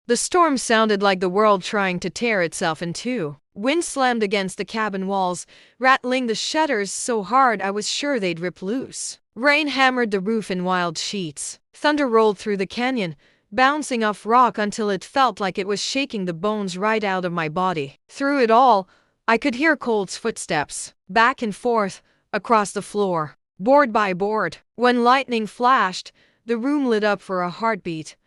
The storm sounded like the world trying to tear itself in two. Wind slammed against the cabin walls, rattling the shutters so hard I was sure they'd rip loose. Rain hammered the roof in wild sheets. Thunder rolled through the canyon, bouncing off rock until it felt like it was shaking the bones right out of my body. Through it all, I could hear Colt's footsteps, back and forth, across the floor, board by board. When lightning flashed, the room lit up for a heartbeat,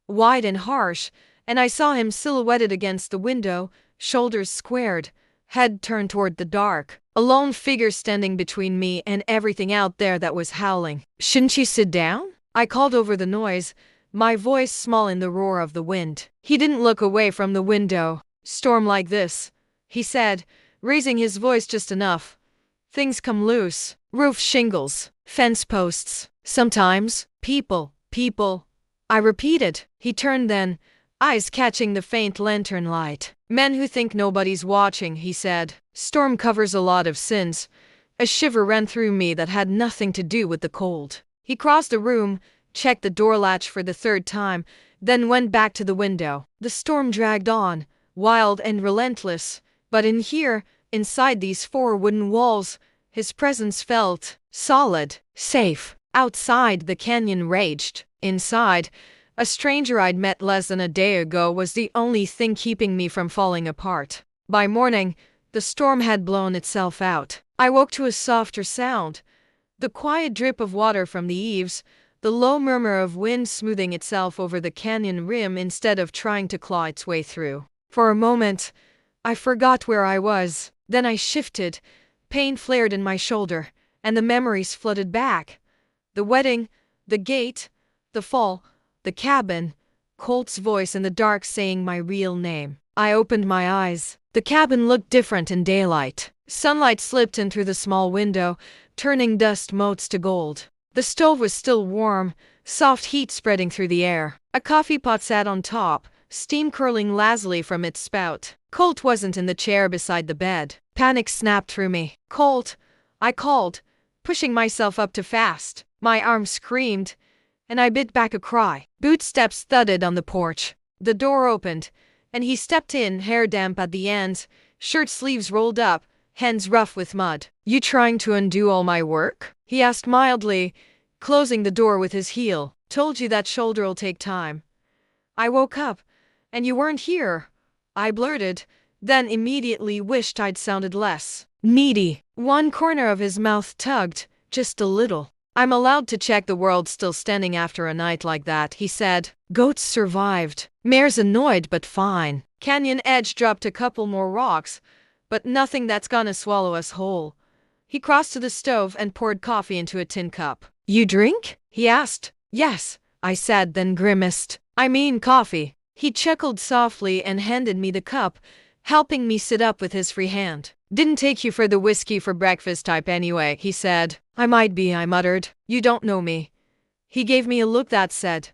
wide and harsh, and I saw him silhouetted against the window, shoulders squared, head turned toward the dark, a lone figure standing between me and everything out there that was howling. "Shouldn't you sit down?" I called over the noise, my voice small in the roar of the wind. He didn't look away from the window. "Storm like this," he said, raising his voice just enough. "Things come loose. Roof shingles, fence posts. Sometimes, people. I repeated. He turned then, eyes catching the faint lantern light. "Men who think nobody's watching," he said. "Storm covers a lot of sins." A shiver ran through me that had nothing to do with the cold. He crossed the room, checked the door latch for the third time, then went back to the window. The storm dragged on, wild and relentless, but in here, inside these four wooden walls, his presence felt solid, safe. Outside, the canyon raged. Inside, a stranger I'd met less than a day ago was the only thing keeping me from falling apart. By morning, the storm had blown itself out. I woke to a softer sound, the quiet drip of water from the eaves, the low murmur of wind smoothing itself over the canyon rim instead of trying to claw its way through. For a moment, I forgot where I was. Then I shifted, pain flared in my shoulder, and the memories flooded back. The wedding, the gate, the fall, the cabin, Colt's voice in the dark saying my real name. I opened my eyes. The cabin looked different in daylight. Sunlight slipped in through the small window, turning dust motes to gold. The stove was still warm, soft heat spreading through the air. A coffee pot sat on top, steam curling lazily from its spout. Colt wasn't in the chair beside the bed. Panic snapped through me. "Colt," I called, pushing myself up too fast. My arm screamed, and I bit back a cry. Boot steps thudded on the porch. The door opened, and he stepped in, hair damp at the ends, shirt sleeves rolled up, hands rough with mud. "You trying to undo all my work?" he asked mildly, closing the door with his heel. "Told you that shoulder'll take time." "I woke up, and you weren't here," I blurted, then immediately wished I'd sounded less needy. One corner of his mouth tugged, just a little. "I'm allowed to check the world still standing after a night like that," he said. "Goats survived. Mare's annoyed but fine. Canyon edge dropped a couple more rocks, but nothing that's gonna swallow us whole." He crossed to the stove and poured coffee into a tin cup. "You drink?" he asked. "Yes," I said, then grimaced. "I mean coffee." He chuckled softly and handed me the cup, helping me sit up with his free hand. "Didn't take you for the whiskey for breakfast type anyway," he said. "I might be," I muttered. "You don't know me." He gave me a look that said,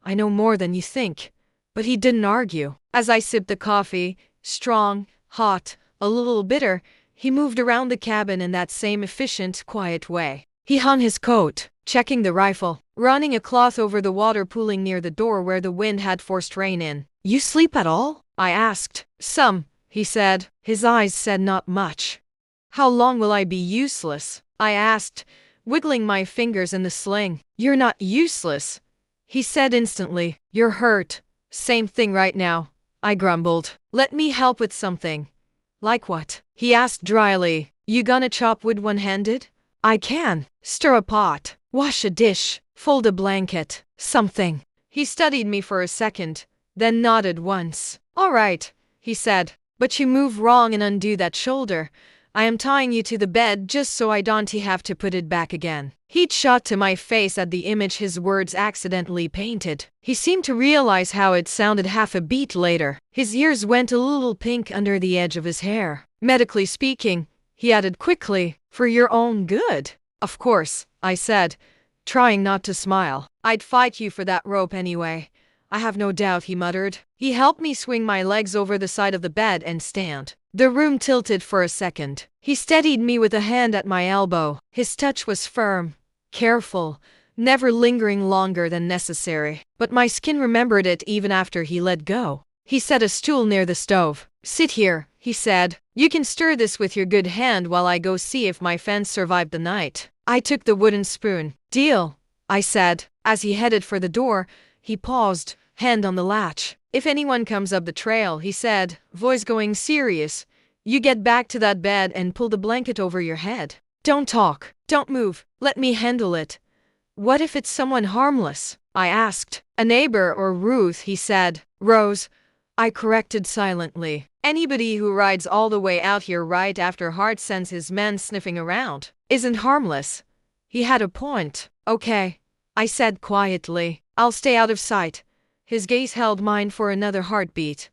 "I know more than you think." But he didn't argue. As I sipped the coffee, strong, hot, a little bitter, he moved around the cabin in that same efficient, quiet way. He hung his coat, checking the rifle, running a cloth over the water pooling near the door where the wind had forced rain in. "You sleep at all?" I asked. "Some," he said. His eyes said not much. "How long will I be useless?" I asked, wiggling my fingers in the sling. "You're not useless," he said instantly. "You're hurt." "Same thing right now," I grumbled. "Let me help with something." "Like what?" he asked dryly. "You gonna chop wood one-handed?" "I can. Stir a pot, wash a dish, fold a blanket, something." He studied me for a second, then nodded once. "All right," he said. "But you move wrong and undo that shoulder. I am tying you to the bed just so I don't have to put it back again." He'd shot to my face at the image his words accidentally painted. He seemed to realize how it sounded half a beat later. His ears went a little pink under the edge of his hair. "Medically speaking," he added quickly, "for your own good." "Of course," I said, trying not to smile. "I'd fight you for that rope anyway. I have no doubt," he muttered. He helped me swing my legs over the side of the bed and stand. The room tilted for a second. He steadied me with a hand at my elbow. His touch was firm, careful, never lingering longer than necessary. But my skin remembered it even after he let go. He set a stool near the stove. "Sit here," he said. "You can stir this with your good hand while I go see if my fence survived the night." I took the wooden spoon. "Deal," I said. As he headed for the door, he paused, hand on the latch. "If anyone comes up the trail," he said, voice going serious, "you get back to that bed and pull the blanket over your head. Don't talk. Don't move. Let me handle it." "What if it's someone harmless?" I asked. "A neighbor or Ruth," he said. "Rose," I corrected silently. "Anybody who rides all the way out here right after Hart sends his men sniffing around isn't harmless." He had a point. "Okay," I said quietly. "I'll stay out of sight." His gaze held mine for another heartbeat,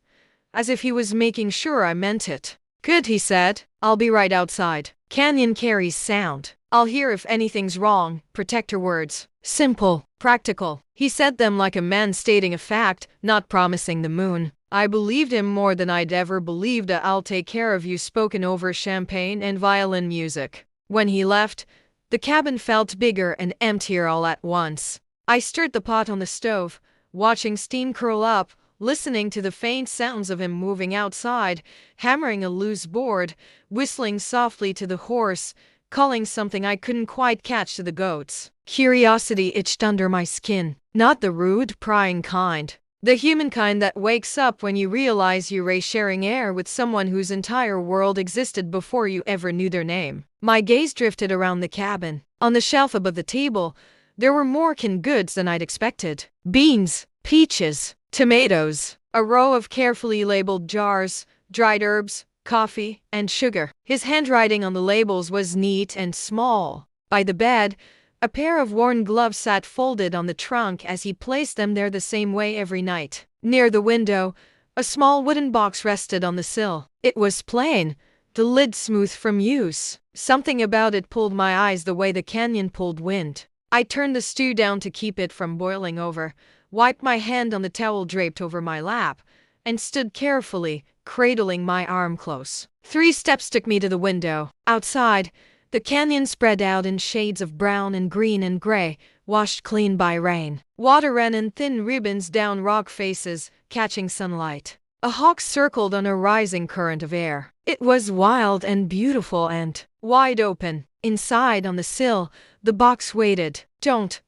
as if he was making sure I meant it. "Good," he said. "I'll be right outside. Canyon carries sound. I'll hear if anything's wrong." Protector words. Simple, practical. He said them like a man stating a fact, not promising the moon. I believed him more than I'd ever believed a "I'll take care of you" spoken over champagne and violin music. When he left, the cabin felt bigger and emptier all at once. I stirred the pot on the stove, watching steam curl up, listening to the faint sounds of him moving outside, hammering a loose board, whistling softly to the horse, calling something I couldn't quite catch to the goats. Curiosity itched under my skin, not the rude, prying kind. The human kind that wakes up when you realize you're sharing air with someone whose entire world existed before you ever knew their name. My gaze drifted around the cabin. On the shelf above the table, there were more canned goods than I'd expected. Beans, peaches, tomatoes, a row of carefully labeled jars, dried herbs, coffee, and sugar. His handwriting on the labels was neat and small. By the bed, a pair of worn gloves sat folded on the trunk as he placed them there the same way every night. Near the window, a small wooden box rested on the sill. It was plain, the lid smooth from use. Something about it pulled my eyes the way the canyon pulled wind. I turned the stew down to keep it from boiling over, wiped my hand on the towel draped over my lap, and stood carefully, cradling my arm close. 3 steps took me to the window. Outside, the canyon spread out in shades of brown and green and gray, washed clean by rain. Water ran in thin ribbons down rock faces, catching sunlight. A hawk circled on a rising current of air. It was wild and beautiful and wide open. Inside, on the sill, the box waited. "Don't,"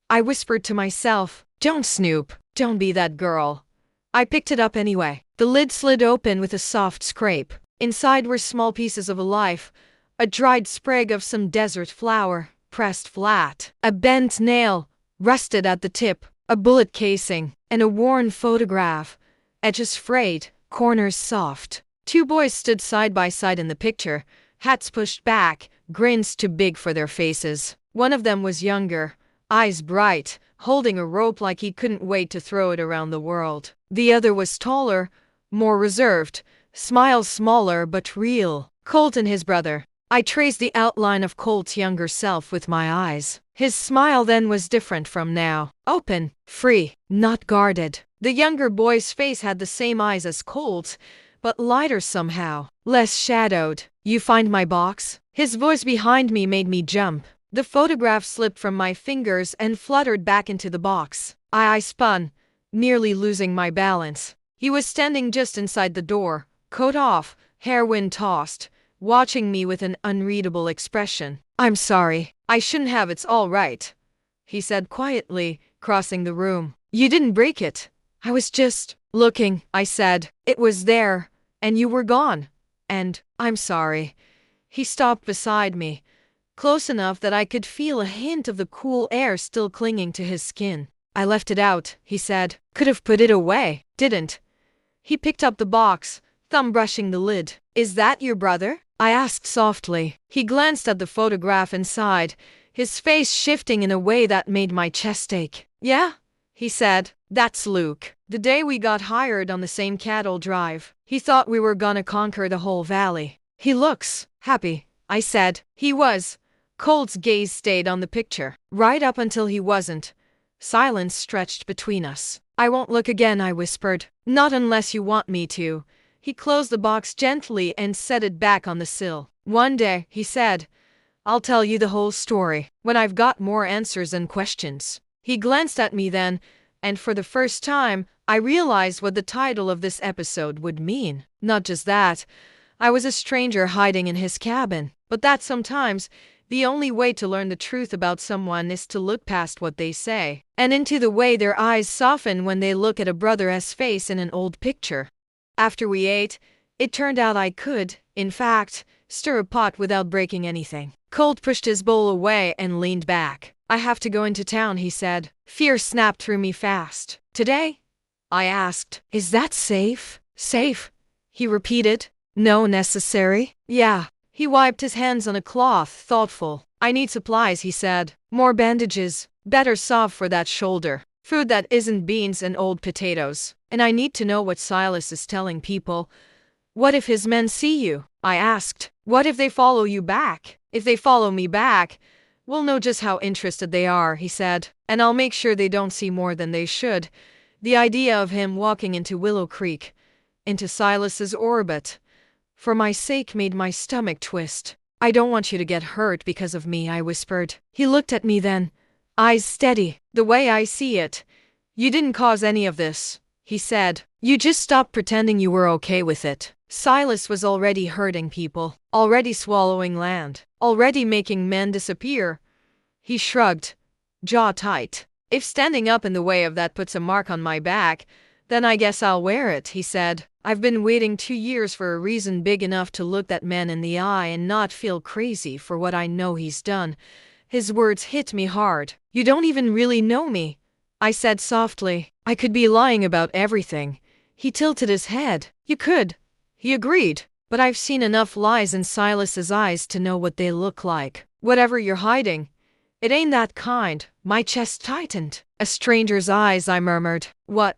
I whispered to myself. "Don't snoop. Don't be that girl." I picked it up anyway. The lid slid open with a soft scrape. Inside were small pieces of a life, a dried sprig of some desert flower, pressed flat, a bent nail, rusted at the tip, a bullet casing, and a worn photograph, edges frayed, corners soft. 2 boys stood side by side in the picture, hats pushed back, grins too big for their faces. One of them was younger, eyes bright, holding a rope like he couldn't wait to throw it around the world. The other was taller, more reserved, smile smaller but real. Colt and his brother. I traced the outline of Colt's younger self with my eyes. His smile then was different from now. Open, free, not guarded. The younger boy's face had the same eyes as Colt's, but lighter somehow, less shadowed. "You find my box?" His voice behind me made me jump. The photograph slipped from my fingers and fluttered back into the box. I spun, nearly losing my balance. He was standing just inside the door, coat off, hair wind-tossed, watching me with an unreadable expression. "I'm sorry. I shouldn't have. It's all right," he said quietly, crossing the room. "You didn't break it." "I was just looking," I said. "It was there, and you were gone. And I'm sorry." He stopped beside me, close enough that I could feel a hint of the cool air still clinging to his skin. "I left it out," he said. "Could have put it away." "Didn't." He picked up the box, thumb brushing the lid. "Is that your brother?" I asked softly. He glanced at the photograph inside, his face shifting in a way that made my chest ache. "Yeah," he said. "That's Luke. The day we got hired on the same cattle drive, he thought we were gonna conquer the whole valley. He looks happy," I said. He was. Colt's gaze stayed on the picture, right up until he wasn't. Silence stretched between us. "I won't look again," I whispered. "Not unless you want me to." He closed the box gently and set it back on the sill. "One day," he said, I'll tell you the whole story when I've got more answers and questions. He glanced at me then, and for the first time, I realized what the title of this episode would mean. Not just that, I was a stranger hiding in his cabin, but that sometimes the only way to learn the truth about someone is to look past what they say, and into the way their eyes soften when they look at a brother's face in an old picture. After we ate, it turned out I could, in fact, stir a pot without breaking anything. Colt pushed his bowl away and leaned back. I have to go into town, he said. Fear snapped through me fast. Today? I asked. Is that safe? Safe? He repeated. No, necessary? Yeah. He wiped his hands on a cloth, thoughtful. I need supplies, he said. More bandages. Better salve for that shoulder. Food that isn't beans and old potatoes. And I need to know what Silas is telling people. What if his men see you? I asked. What if they follow you back? If they follow me back, we'll know just how interested they are, he said. And I'll make sure they don't see more than they should. The idea of him walking into Willow Creek, into Silas's orbit, for my sake made my stomach twist. I don't want you to get hurt because of me, I whispered. He looked at me then, eyes steady. The way I see it, you didn't cause any of this, he said. You just stopped pretending you were okay with it. Silas was already hurting people, already swallowing land, already making men disappear. He shrugged, jaw tight. If standing up in the way of that puts a mark on my back, then I guess I'll wear it, he said. I've been waiting 2 years for a reason big enough to look that man in the eye and not feel crazy for what I know he's done. His words hit me hard. You don't even really know me, I said softly. I could be lying about everything. He tilted his head. You could, he agreed. But I've seen enough lies in Silas's eyes to know what they look like. Whatever you're hiding, it ain't that kind. My chest tightened. A stranger's eyes, I murmured. What?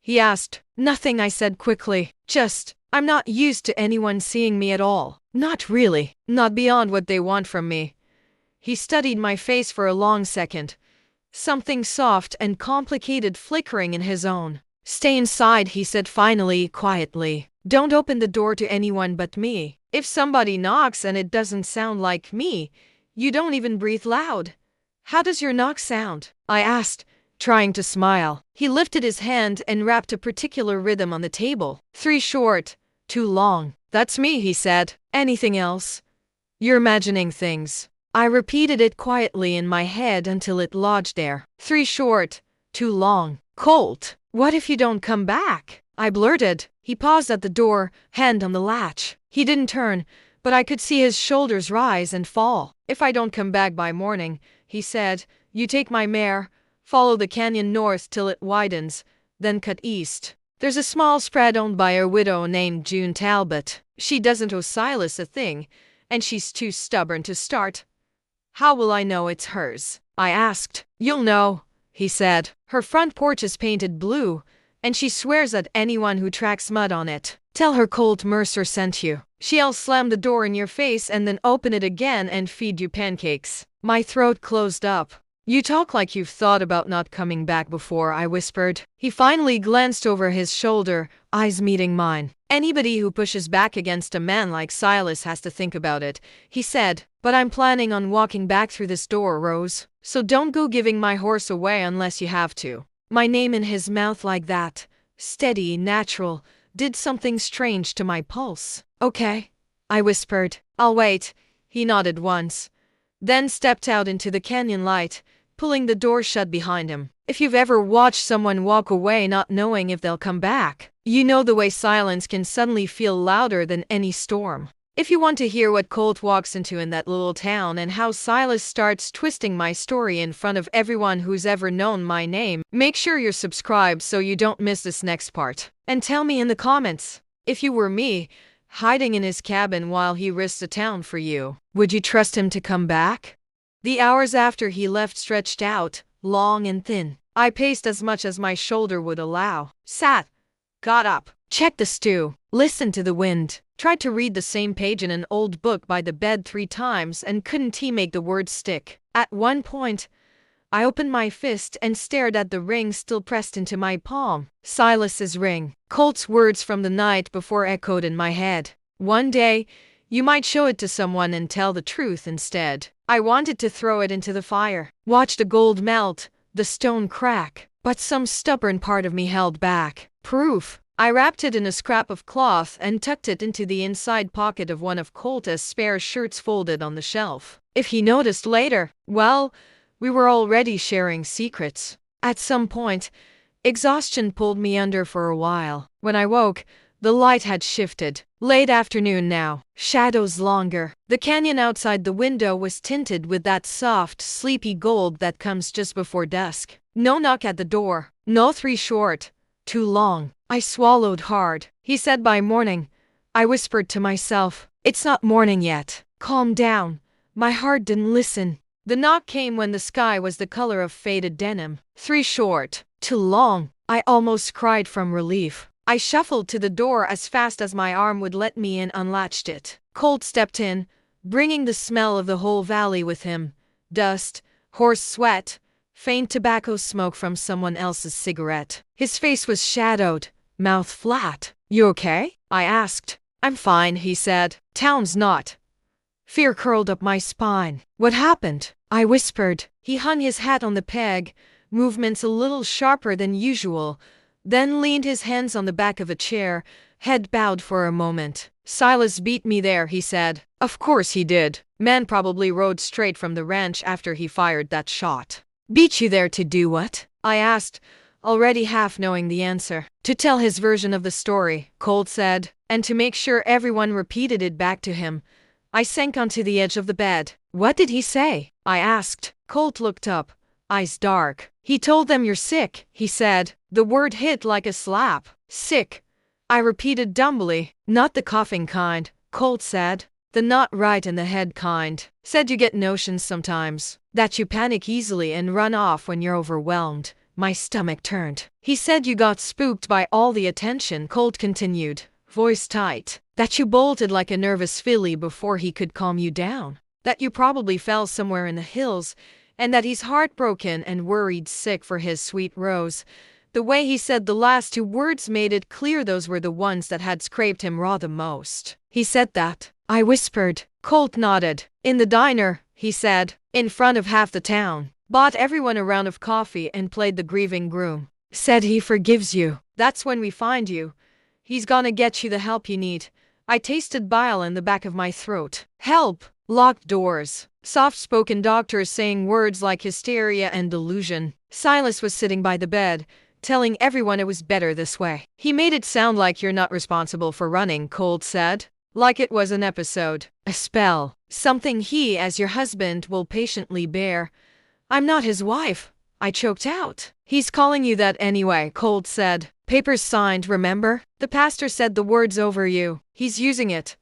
He asked. Nothing, I said quickly. Just, I'm not used to anyone seeing me at all. Not really. Not beyond what they want from me. He studied my face for a long second, something soft and complicated flickering in his own. Stay inside, he said finally, quietly. Don't open the door to anyone but me. If somebody knocks and it doesn't sound like me, you don't even breathe loud. How does your knock sound? I asked, trying to smile. He lifted his hand and rapped a particular rhythm on the table. 3 short, 2 long. That's me, he said. Anything else? You're imagining things. I repeated it quietly in my head until it lodged there. 3 short, 2 long. Colt, what if you don't come back? I blurted. He paused at the door, hand on the latch. He didn't turn, but I could see his shoulders rise and fall. If I don't come back by morning, he said, you take my mare, follow the canyon north till it widens, then cut east. There's a small spread owned by a widow named June Talbot. She doesn't owe Silas a thing, and she's too stubborn to start. How will I know it's hers? I asked. You'll know, he said. Her front porch is painted blue, and she swears at anyone who tracks mud on it. Tell her Colt Mercer sent you. She'll slam the door in your face and then open it again and feed you pancakes. My throat closed up. You talk like you've thought about not coming back before, I whispered. He finally glanced over his shoulder, eyes meeting mine. Anybody who pushes back against a man like Silas has to think about it, he said. But I'm planning on walking back through this door, Rose. So don't go giving my horse away unless you have to. My name in his mouth like that, steady, natural, did something strange to my pulse. Okay, I whispered. I'll wait. He nodded once, then stepped out into the canyon light, pulling the door shut behind him. If you've ever watched someone walk away not knowing if they'll come back, you know the way silence can suddenly feel louder than any storm. If you want to hear what Colt walks into in that little town and how Silas starts twisting my story in front of everyone who's ever known my name, make sure you're subscribed so you don't miss this next part. And tell me in the comments, if you were me, hiding in his cabin while he risked the town for you, would you trust him to come back? The hours after he left stretched out, long and thin. I paced as much as my shoulder would allow, sat, got up, checked the stew, listened to the wind, tried to read the same page in an old book by the bed 3 times and couldn't make the words stick. At one point, I opened my fist and stared at the ring still pressed into my palm. Silas's ring. Colt's words from the night before echoed in my head. One day, You might show it to someone and tell the truth instead. I wanted to throw it into the fire, watch the gold melt, the stone crack, but some stubborn part of me held back. Proof. I wrapped it in a scrap of cloth and tucked it into the inside pocket of one of Colt's spare shirts folded on the shelf. If he noticed later, well, we were already sharing secrets. At some point, exhaustion pulled me under for a while. When I woke, the light had shifted. Late afternoon now, shadows longer. The canyon outside the window was tinted with that soft, sleepy gold that comes just before dusk. No knock at the door. No 3 short. Too long. I swallowed hard. He said by morning. I whispered to myself, it's not morning yet. Calm down. My heart didn't listen. The knock came when the sky was the color of faded denim. 3 short. Too long. I almost cried from relief. I shuffled to the door as fast as my arm would let me and unlatched it. Colt stepped in, bringing the smell of the whole valley with him. Dust, horse sweat, faint tobacco smoke from someone else's cigarette. His face was shadowed, mouth flat. You okay? I asked. I'm fine, he said. Town's not. Fear curled up my spine. What happened? I whispered. He hung his hat on the peg, movements a little sharper than usual, then leaned his hands on the back of a chair, head bowed for a moment. Silas beat me there, he said. Of course he did. Man probably rode straight from the ranch after he fired that shot. Beat you there to do what? I asked, already half knowing the answer. To tell his version of the story, Colt said, and to make sure everyone repeated it back to him. I sank onto the edge of the bed. What did he say? I asked. Colt looked up, eyes dark. He told them you're sick, he said. The word hit like a slap. Sick. I repeated dumbly. Not the coughing kind, Colt said. The not right in the head kind. Said you get notions sometimes. That you panic easily and run off when you're overwhelmed. My stomach turned. He said you got spooked by all the attention, Colt continued, voice tight. That you bolted like a nervous filly before he could calm you down. That you probably fell somewhere in the hills, and that he's heartbroken and worried sick for his sweet Rose. The way he said the last 2 words made it clear those were the ones that had scraped him raw the most. He said that. I whispered. Colt nodded. In the diner, he said, in front of half the town. Bought everyone a round of coffee and played the grieving groom. Said he forgives you. That's when we find you. He's gonna get you the help you need. I tasted bile in the back of my throat. Help! Locked doors. Soft-spoken doctors saying words like hysteria and delusion. Silas was sitting by the bed, telling everyone it was better this way. He made it sound like you're not responsible for running, Colt said. Like it was an episode. A spell. Something he, as your husband, will patiently bear. I'm not his wife. I choked out. He's calling you that anyway, Colt said. Papers signed, remember? The pastor said the words over you. He's using it.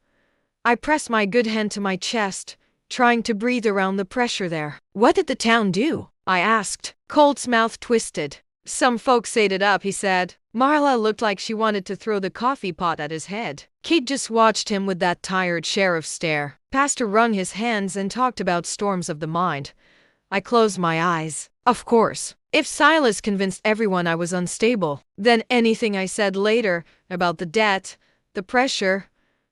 I pressed my good hand to my chest, trying to breathe around the pressure there. What did the town do? I asked. Colt's mouth twisted. Some folks ate it up, he said. Marla looked like she wanted to throw the coffee pot at his head. Kate just watched him with that tired sheriff stare. Pastor wrung his hands and talked about storms of the mind. I closed my eyes. Of course. If Silas convinced everyone I was unstable, then anything I said later about the debt, the pressure,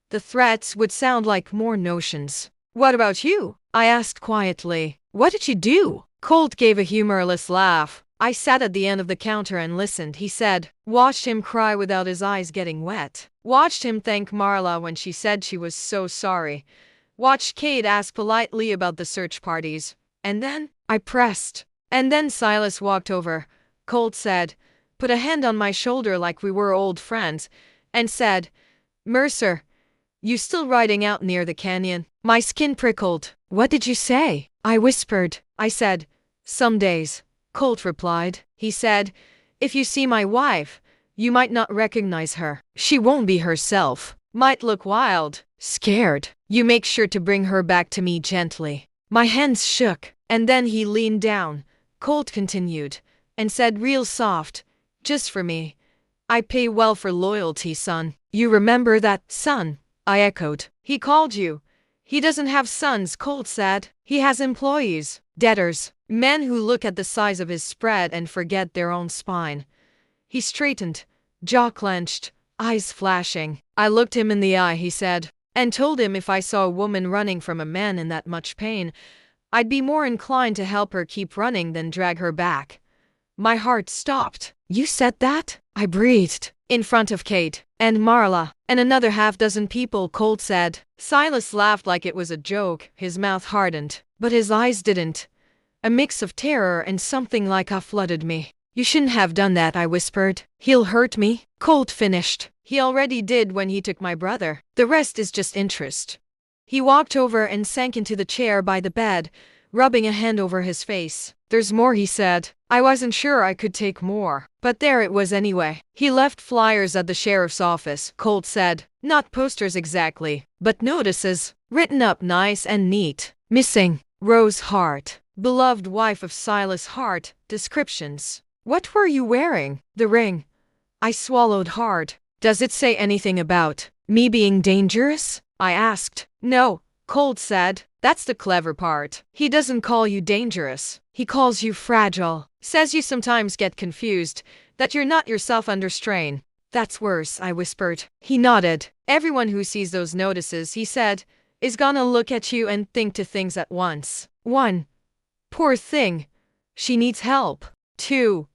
the threats would sound like more notions. What about you? I asked quietly. What did you do? Colt gave a humorless laugh. I sat at the end of the counter and listened, he said. Watched him cry without his eyes getting wet. Watched him thank Marla when she said she was so sorry. Watched Kate ask politely about the search parties. And then I pressed. And then Silas walked over, Colt said, put a hand on my shoulder like we were old friends, and said, Mercer, you still riding out near the canyon? My skin prickled. What did you say? I whispered. I said, some days. Colt replied. He said, if you see my wife, you might not recognize her. She won't be herself. Might look wild, scared. You make sure to bring her back to me gently. My hands shook, and then he leaned down. Colt continued, and said real soft, just for me. I pay well for loyalty, son. You remember that, son? I echoed. He called you. He doesn't have sons, Colt said. He has employees, debtors, men who look at the size of his spread and forget their own spine. He straightened, jaw clenched, eyes flashing. I looked him in the eye, he said. and told him if I saw a woman running from a man in that much pain, I'd be more inclined to help her keep running than drag her back. My heart stopped. "You said that?" I breathed. "In front of Kate and Marla and another half-dozen people," Colt said. Silas laughed like it was a joke. His mouth hardened, but his eyes didn't. A mix of terror and something like awe flooded me. "You shouldn't have done that," I whispered. "He'll hurt me," Colt finished. "He already did when he took my brother. The rest is just interest." He walked over and sank into the chair by the bed, rubbing a hand over his face. "There's more," he said. I wasn't sure I could take more, but there it was anyway. "He left flyers at the sheriff's office," Colt said. "Not posters exactly, but notices, written up nice and neat. Missing, Rose Hart, beloved wife of Silas Hart, descriptions." "What were you wearing?" "The ring." I swallowed hard. "Does it say anything about me being dangerous?" I asked. "No," Colt said. "That's the clever part. He doesn't call you dangerous. He calls you fragile. Says you sometimes get confused, that you're not yourself under strain." "That's worse," I whispered. He nodded. "Everyone who sees those notices," he said, "is gonna look at you and think two things at once. 1. Poor thing. She needs help. 2.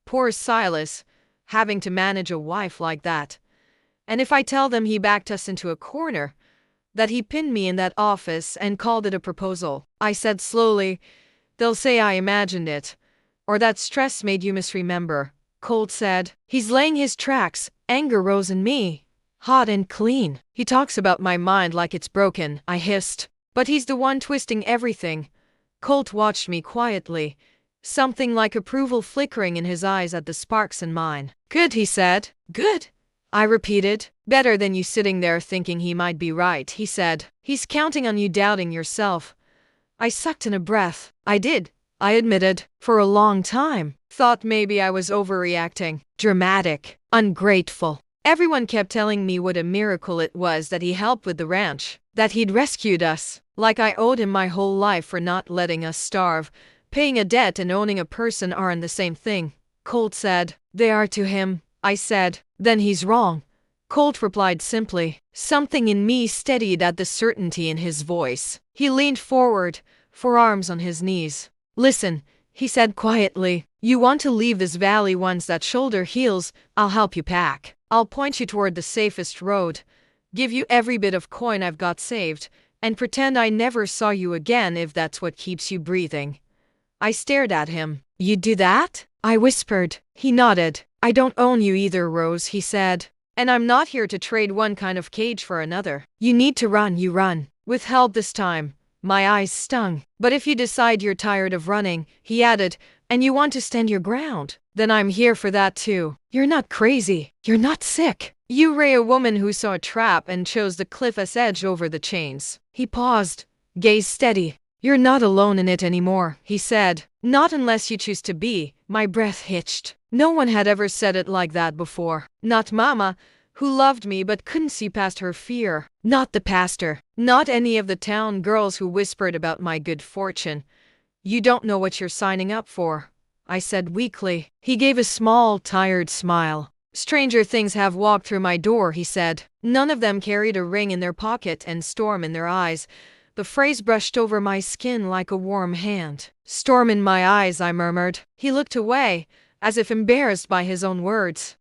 Poor Silas, having to manage a wife like that. And if I tell them he backed us into a corner, that he pinned me in that office and called it a proposal," I said slowly, "they'll say I imagined it, or that stress made you misremember." Colt said. "He's laying his tracks." Anger rose in me, hot and clean. "He talks about my mind like it's broken," I hissed. "But he's the one twisting everything." Colt watched me quietly, something like approval flickering in his eyes at the sparks in mine. "Good," he said. "Good," I repeated. "Better than you sitting there thinking he might be right," he said. "He's counting on you doubting yourself." I sucked in a breath. I did, I admitted, for a long time. Thought maybe I was overreacting, dramatic, ungrateful. Everyone kept telling me what a miracle it was that he helped with the ranch, that he'd rescued us, like I owed him my whole life for not letting us starve. Paying a debt and owning a person aren't the same thing, Colt said. "They are to him," I said. "Then he's wrong," Colt replied simply. Something in me steadied at the certainty in his voice. He leaned forward, forearms on his knees. "Listen," he said quietly. "You want to leave this valley once that shoulder heals, I'll help you pack. I'll point you toward the safest road, give you every bit of coin I've got saved, and pretend I never saw you again if that's what keeps you breathing." I stared at him. "You'd do that?" I whispered. He nodded. "I don't own you either, Rose," he said. "And I'm not here to trade one kind of cage for another. You need to run, you run. With help this time." My eyes stung. "But if you decide you're tired of running," he added, "and you want to stand your ground, then I'm here for that too. You're not crazy. You're not sick. You were a woman who saw a trap and chose the cliff's edge over the chains." He paused, gaze steady. "You're not alone in it anymore," he said. "Not unless you choose to be." My breath hitched. No one had ever said it like that before. Not Mama, who loved me but couldn't see past her fear. Not the pastor. Not any of the town girls who whispered about my good fortune. "You don't know what you're signing up for," I said weakly. He gave a small, tired smile. "Stranger things have walked through my door," he said. None of them carried a ring in their pocket and storm in their eyes. The phrase brushed over my skin like a warm hand. "Storm in my eyes," I murmured. He looked away, as if embarrassed by his own words.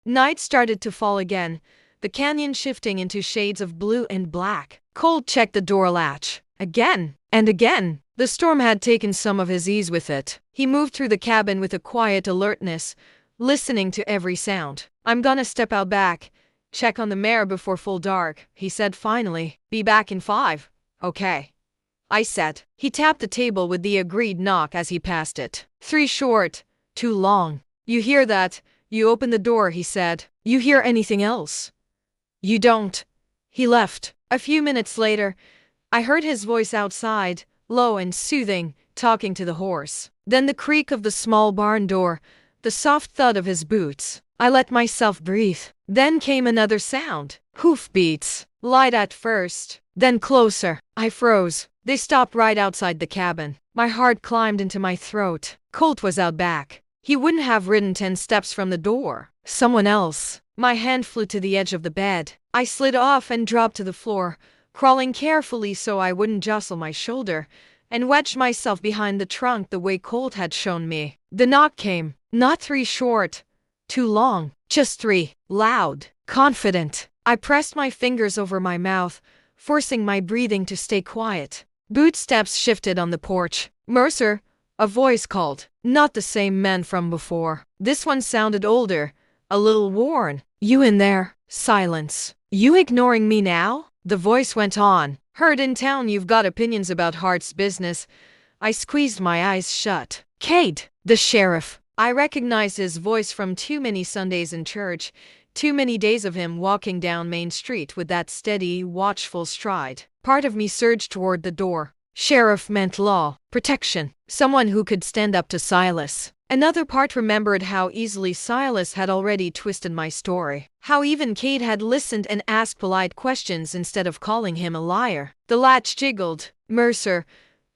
Night started to fall again, the canyon shifting into shades of blue and black. Colt checked the door latch. Again and again. The storm had taken some of his ease with it. He moved through the cabin with a quiet alertness, listening to every sound. "I'm gonna step out back, check on the mare before full dark," he said finally. "Be back in 5. Okay," I said. He tapped the table with the agreed knock as he passed it. 3 short, 2 long. "You hear that? You open the door," he said. "You hear anything else?" "You don't." He left. A few minutes later, I heard his voice outside, low and soothing, talking to the horse. Then the creak of the small barn door, the soft thud of his boots. I let myself breathe. Then came another sound. Hoofbeats. Light at first, then closer. I froze. They stopped right outside the cabin. My heart climbed into my throat. Colt was out back. He wouldn't have ridden 10 steps from the door. Someone else. My hand flew to the edge of the bed. I slid off and dropped to the floor, crawling carefully so I wouldn't jostle my shoulder, and wedged myself behind the trunk the way Colt had shown me. The knock came. Not 3 short, too long, just 3, loud, confident. I pressed my fingers over my mouth, forcing my breathing to stay quiet. Boot steps shifted on the porch. Mercer, a voice called. Not the same man from before. This one sounded older, a little worn. You in there? Silence. You ignoring me now? The voice went on. Heard in town you've got opinions about Hart's business. I squeezed my eyes shut. Cade, the sheriff. I recognized his voice from too many Sundays in church, too many days of him walking down Main Street with that steady, watchful stride. Part of me surged toward the door. Sheriff meant law, protection, someone who could stand up to Silas. Another part remembered how easily Silas had already twisted my story, how even Cade had listened and asked polite questions instead of calling him a liar. The latch jiggled. Mercer,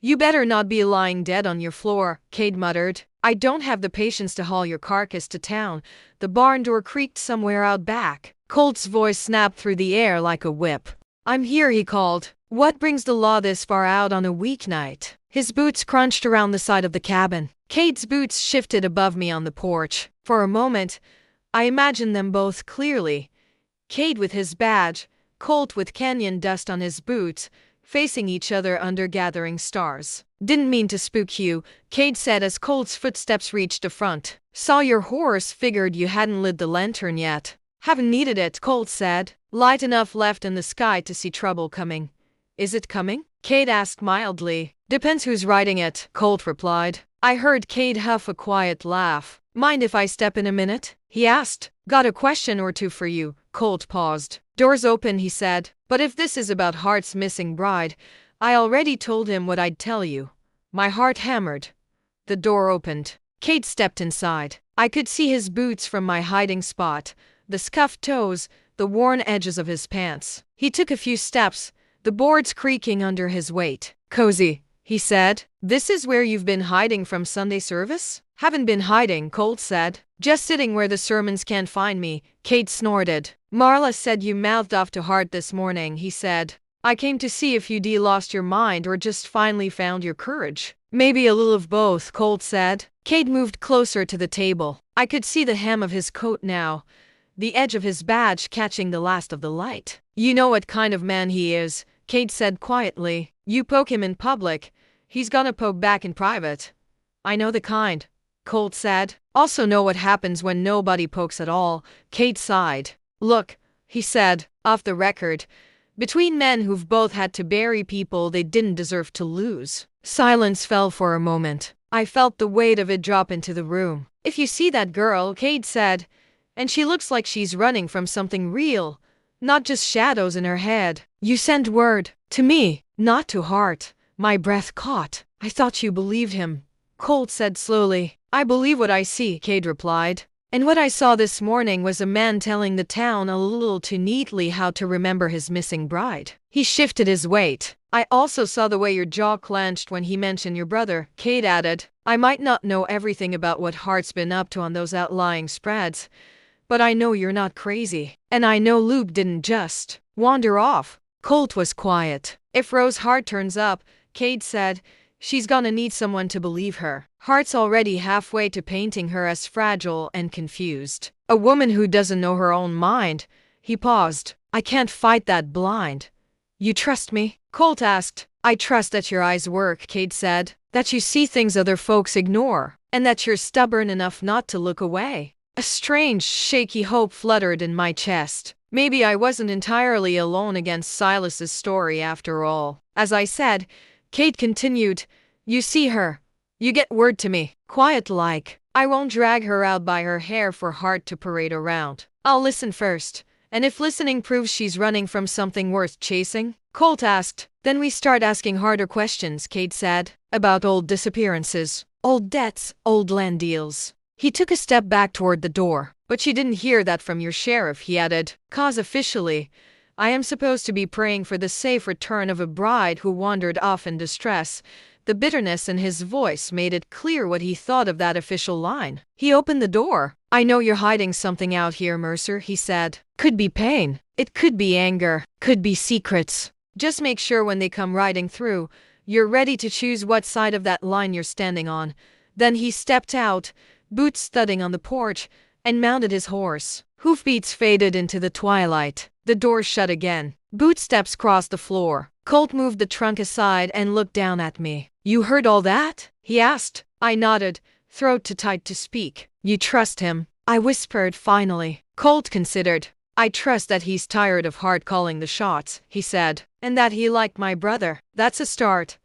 you better not be lying dead on your floor, Cade muttered. I don't have the patience to haul your carcass to town. The barn door creaked somewhere out back. Colt's voice snapped through the air like a whip. I'm here, he called. What brings the law this far out on a weeknight? His boots crunched around the side of the cabin. Cade's boots shifted above me on the porch. For a moment, I imagined them both clearly. Cade with his badge, Colt with canyon dust on his boots, facing each other under gathering stars. Didn't mean to spook you, Cade said as Colt's footsteps reached the front. Saw your horse, figured you hadn't lit the lantern yet. Haven't needed it, Colt said. Light enough left in the sky to see trouble coming. Is it coming? Cade asked mildly. Depends who's riding it, Colt replied. I heard Cade huff a quiet laugh. Mind if I step in a minute? He asked. Got a question or two for you. Colt paused. Door's open, he said. But if this is about Hart's missing bride, I already told him what I'd tell you. My heart hammered. The door opened. Cade stepped inside. I could see his boots from my hiding spot, the scuffed toes, the worn edges of his pants. He took a few steps, the boards creaking under his weight. Cozy, he said. This is where you've been hiding from Sunday service? Haven't been hiding, Colt said. Just sitting where the sermons can't find me, Cade snorted. Marla said you mouthed off to Hart this morning, he said. I came to see if you'd lost your mind or just finally found your courage. Maybe a little of both, Colt said. Cade moved closer to the table. I could see the hem of his coat now, the edge of his badge catching the last of the light. You know what kind of man he is, Cade said quietly. You poke him in public, he's gonna poke back in private. I know the kind, Colt said. Also know what happens when nobody pokes at all, Cade sighed. Look, he said, off the record, between men who've both had to bury people they didn't deserve to lose. Silence fell for a moment. I felt the weight of it drop into the room. If you see that girl, Cade said, and she looks like she's running from something real, not just shadows in her head. You sent word to me, not to Hart. My breath caught. I thought you believed him, Colt said slowly. I believe what I see, Cade replied. And what I saw this morning was a man telling the town a little too neatly how to remember his missing bride. He shifted his weight. I also saw the way your jaw clenched when he mentioned your brother, Cade added. I might not know everything about what Hart's been up to on those outlying spreads, but I know you're not crazy. And I know Luke didn't just wander off. Colt was quiet. If Rose Hart turns up, Cade said, she's gonna need someone to believe her. Hart's already halfway to painting her as fragile and confused. A woman who doesn't know her own mind. He paused. I can't fight that blind. You trust me? Colt asked. I trust that your eyes work, Cade said. That you see things other folks ignore. And that you're stubborn enough not to look away. A strange, shaky hope fluttered in my chest. Maybe I wasn't entirely alone against Silas's story after all. As I said, Cade continued, you see her. You get word to me, quiet like. I won't drag her out by her hair for Hart to parade around. I'll listen first. And if listening proves she's running from something worth chasing? Colt asked. Then we start asking harder questions, Cade said. About old disappearances, old debts, old land deals. He took a step back toward the door. But you didn't hear that from your sheriff, he added. 'Cause officially, I am supposed to be praying for the safe return of a bride who wandered off in distress. The bitterness in his voice made it clear what he thought of that official line. He opened the door. "I know you're hiding something out here, Mercer," he said. "Could be pain. It could be anger. Could be secrets. Just make sure when they come riding through, you're ready to choose what side of that line you're standing on." Then he stepped out, boots thudding on the porch, and mounted his horse. Hoofbeats faded into the twilight. The door shut again. Bootsteps crossed the floor. Colt moved the trunk aside and looked down at me. "You heard all that?" he asked. I nodded, throat too tight to speak. "You trust him?" I whispered finally. Colt considered. "I trust that he's tired of Hart calling the shots," he said, "and that he liked my brother. That's a start."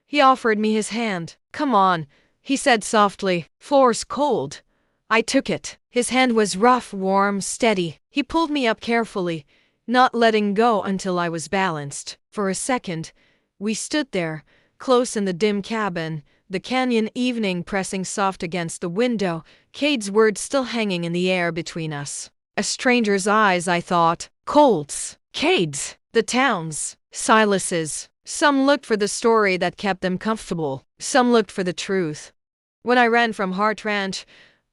He offered me his hand. "Come on," he said softly. "Floor's cold." I took it. His hand was rough, warm, steady. He pulled me up carefully, not letting go until I was balanced. For a second, we stood there, close in the dim cabin, the canyon evening pressing soft against the window, Cade's words still hanging in the air between us. A stranger's eyes, I thought. Colt's, Cade's, the town's, Silas's. Some looked for the story that kept them comfortable. Some looked for the truth. When I ran from Hart Ranch,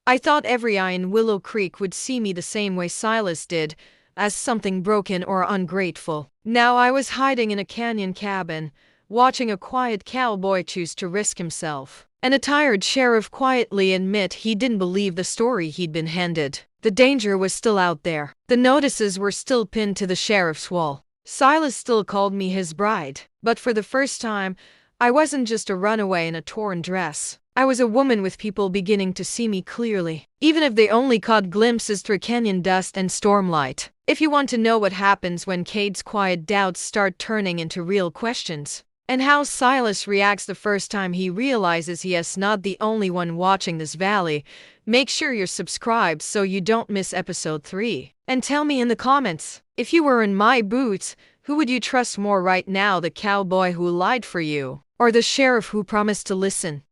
I thought every eye in Willow Creek would see me the same way Silas did, as something broken or ungrateful. Now I was hiding in a canyon cabin, watching a quiet cowboy choose to risk himself, and a tired sheriff quietly admit he didn't believe the story he'd been handed. The danger was still out there. The notices were still pinned to the sheriff's wall. Silas still called me his bride. But for the first time, I wasn't just a runaway in a torn dress. I was a woman with people beginning to see me clearly, even if they only caught glimpses through canyon dust and stormlight. If you want to know what happens when Cade's quiet doubts start turning into real questions, and how Silas reacts the first time he realizes he is not the only one watching this valley, make sure you're subscribed so you don't miss episode 3. And tell me in the comments, if you were in my boots, who would you trust more right now, the cowboy who lied for you, or the sheriff who promised to listen?